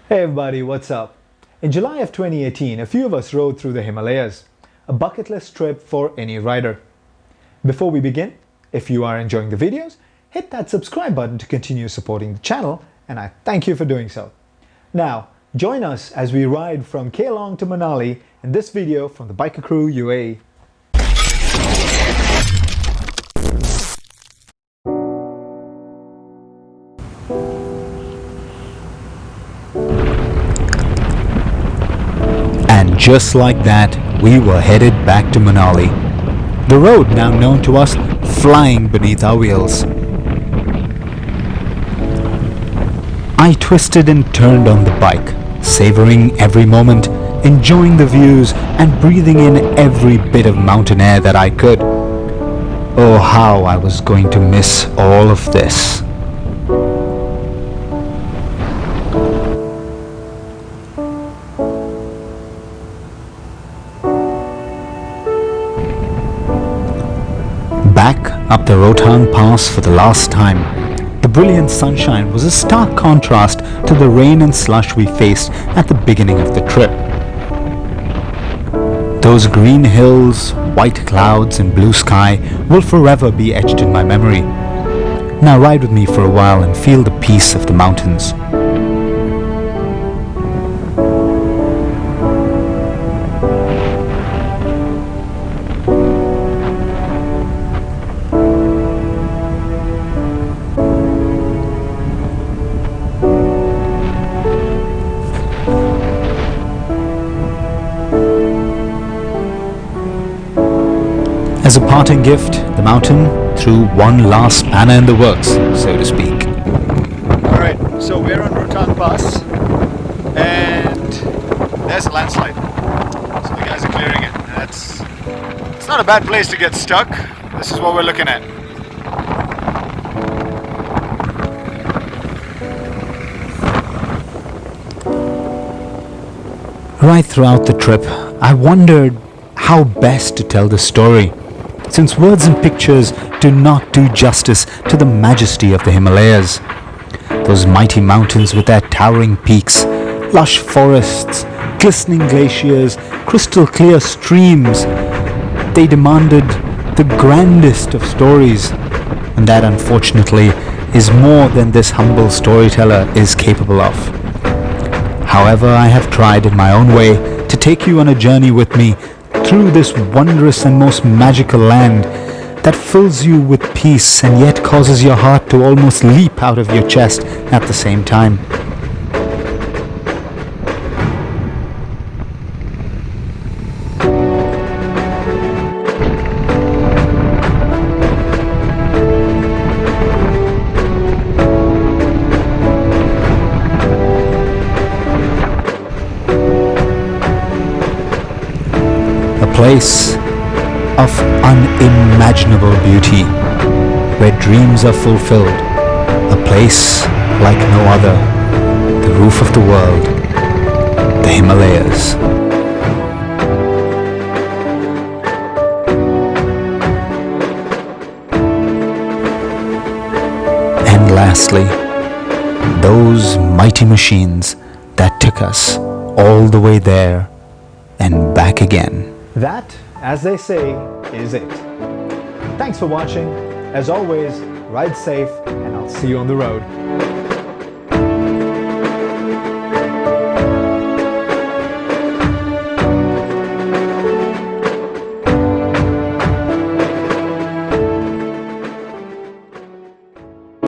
Hey everybody, what's up? In July of 2018, a few of us rode through the Himalayas, a bucket list trip for any rider. Before we begin, if you are enjoying the videos, hit that subscribe button to continue supporting the channel, and I thank you for doing so. Now, join us as we ride from Keylong to Manali in this video from the Biker Crew UAE. And just like that, we were headed back to Manali. The road now known to us flying beneath our wheels. I twisted and turned on the bike, savoring every moment, enjoying the views and breathing in every bit of mountain air that I could. Oh, how I was going to miss all of this. Back up the Rohtang Pass for the last time. The brilliant sunshine was a stark contrast to the rain and slush we faced at the beginning of the trip. Those green hills, white clouds and blue sky will forever be etched in my memory. Now ride with me for a while and feel the peace of the mountains. As a parting gift, the mountain threw one last spanner in the works, so to speak. Alright, so we're on Rohtang Pass and there's a landslide. So the guys are clearing it. It's not a bad place to get stuck. This is what we're looking at. Right throughout the trip, I wondered how best to tell the story, since words and pictures do not do justice to the majesty of the Himalayas. Those mighty mountains with their towering peaks, lush forests, glistening glaciers, crystal clear streams, they demanded the grandest of stories, and that unfortunately is more than this humble storyteller is capable of. However, I have tried in my own way to take you on a journey with me through this wondrous and most magical land that fills you with peace and yet causes your heart to almost leap out of your chest at the same time. Place of unimaginable beauty, where dreams are fulfilled, a place like no other, the roof of the world, the Himalayas. And lastly, those mighty machines that took us all the way there and back again. That, as they say, is it. Thanks for watching. As always, ride safe, and I'll see you on the road.